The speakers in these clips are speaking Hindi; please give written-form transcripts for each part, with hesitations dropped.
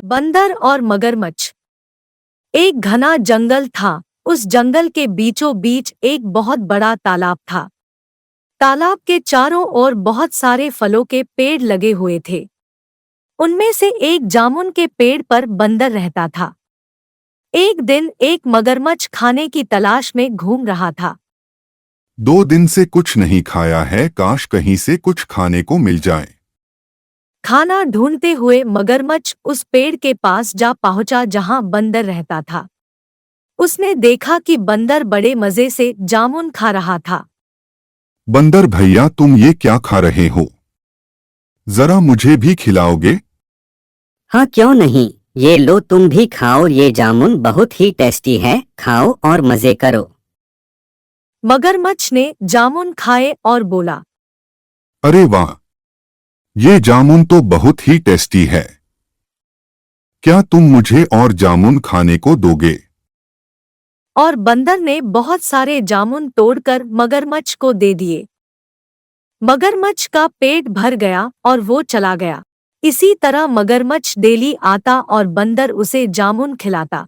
बंदर और मगरमच्छ। एक घना जंगल था। उस जंगल के बीचों बीच एक बहुत बड़ा तालाब था। तालाब के चारों ओर बहुत सारे फलों के पेड़ लगे हुए थे। उनमें से एक जामुन के पेड़ पर बंदर रहता था। एक दिन एक मगरमच्छ खाने की तलाश में घूम रहा था। 2 दिन से कुछ नहीं खाया है, काश कहीं से कुछ खाने को मिल जाए। खाना ढूंढते हुए मगरमच्छ उस पेड़ के पास जा पहुंचा जहां बंदर रहता था। उसने देखा कि बंदर बड़े मजे से जामुन खा रहा था। बंदर भैया, तुम ये क्या खा रहे हो? जरा मुझे भी खिलाओगे? हाँ, क्यों नहीं। ये लो, तुम भी खाओ। ये जामुन बहुत ही टेस्टी है, खाओ और मजे करो। मगरमच्छ ने जामुन खाए और बोला, अरे वाह, ये जामुन तो बहुत ही टेस्टी है। क्या तुम मुझे और जामुन खाने को दोगे? और बंदर ने बहुत सारे जामुन तोड़कर मगरमच्छ को दे दिए। मगरमच्छ का पेट भर गया और वो चला गया। इसी तरह मगरमच्छ डेली आता और बंदर उसे जामुन खिलाता।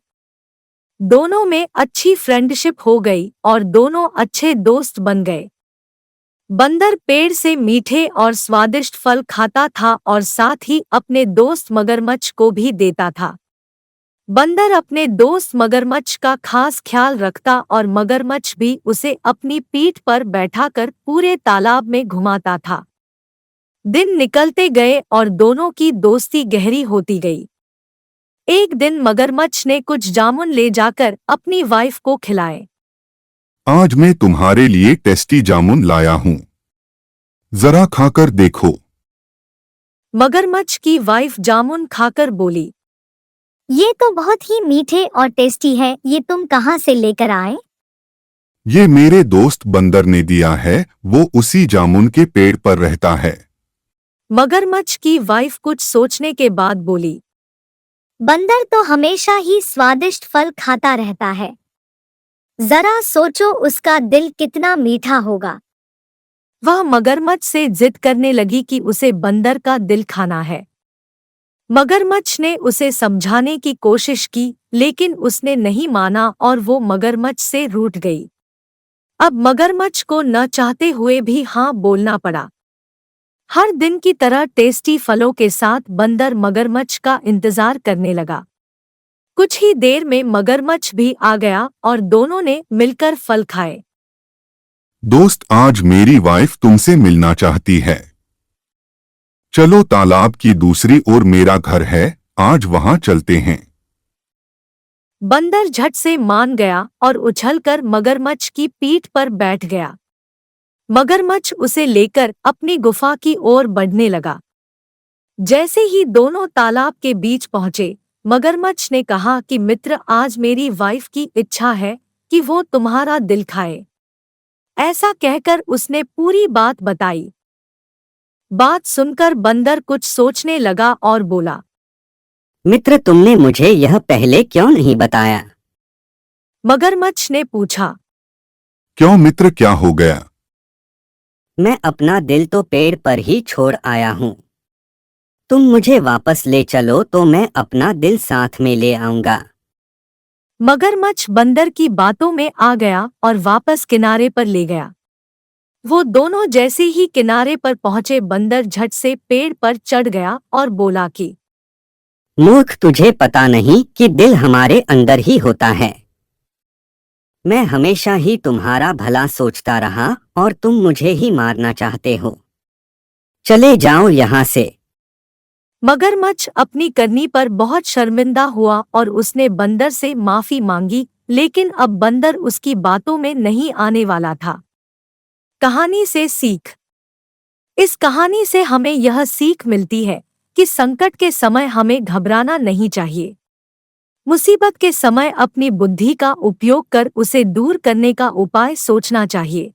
दोनों में अच्छी फ्रेंडशिप हो गई और दोनों अच्छे दोस्त बन गए। बंदर पेड़ से मीठे और स्वादिष्ट फल खाता था और साथ ही अपने दोस्त मगरमच्छ को भी देता था। बंदर अपने दोस्त मगरमच्छ का खास ख्याल रखता और मगरमच्छ भी उसे अपनी पीठ पर बैठाकर पूरे तालाब में घुमाता था। दिन निकलते गए और दोनों की दोस्ती गहरी होती गई। एक दिन मगरमच्छ ने कुछ जामुन ले जाकर अपनी वाइफ को खिलाए। आज मैं तुम्हारे लिए टेस्टी जामुन लाया हूँ, जरा खाकर देखो। मगरमच्छ की वाइफ जामुन खाकर बोली, ये तो बहुत ही मीठे और टेस्टी है। ये तुम कहाँ से लेकर आए? ये मेरे दोस्त बंदर ने दिया है, वो उसी जामुन के पेड़ पर रहता है। मगरमच्छ की वाइफ कुछ सोचने के बाद बोली, बंदर तो हमेशा ही स्वादिष्ट फल खाता रहता है। जरा सोचो उसका दिल कितना मीठा होगा। वह मगरमच्छ से जिद करने लगी कि उसे बंदर का दिल खाना है। मगरमच्छ ने उसे समझाने की कोशिश की, लेकिन उसने नहीं माना और वो मगरमच्छ से रूठ गई। अब मगरमच्छ को न चाहते हुए भी हाँ बोलना पड़ा। हर दिन की तरह टेस्टी फलों के साथ बंदर मगरमच्छ का इंतजार करने लगा। कुछ ही देर में मगरमच्छ भी आ गया और दोनों ने मिलकर फल खाए। दोस्त, आज मेरी वाइफ तुमसे मिलना चाहती है। चलो, तालाब की दूसरी ओर मेरा घर है, आज वहां चलते हैं। बंदर झट से मान गया और उछलकर मगरमच्छ की पीठ पर बैठ गया। मगरमच्छ उसे लेकर अपनी गुफा की ओर बढ़ने लगा। जैसे ही दोनों तालाब के बीच पहुंचे, मगरमच्छ ने कहा कि मित्र, आज मेरी वाइफ की इच्छा है कि वो तुम्हारा दिल खाए। ऐसा कहकर उसने पूरी बात बताई। बात सुनकर बंदर कुछ सोचने लगा और बोला, मित्र, तुमने मुझे यह पहले क्यों नहीं बताया? मगरमच्छ ने पूछा, क्यों मित्र, क्या हो गया? मैं अपना दिल तो पेड़ पर ही छोड़ आया हूँ। तुम मुझे वापस ले चलो तो मैं अपना दिल साथ में ले आऊंगा। मगरमच्छ बंदर की बातों में आ गया और वापस किनारे पर ले गया। वो दोनों जैसे ही किनारे पर पहुंचे, बंदर झट से पेड़ पर चढ़ गया और बोला कि मूर्ख, तुझे पता नहीं कि दिल हमारे अंदर ही होता है। मैं हमेशा ही तुम्हारा भला सोचता रहा और तुम मुझे ही मारना चाहते हो। चले जाओ यहाँ से। मगरमच्छ अपनी करनी पर बहुत शर्मिंदा हुआ और उसने बंदर से माफी मांगी, लेकिन अब बंदर उसकी बातों में नहीं आने वाला था। कहानी से सीख। इस कहानी से हमें यह सीख मिलती है कि संकट के समय हमें घबराना नहीं चाहिए। मुसीबत के समय अपनी बुद्धि का उपयोग कर उसे दूर करने का उपाय सोचना चाहिए।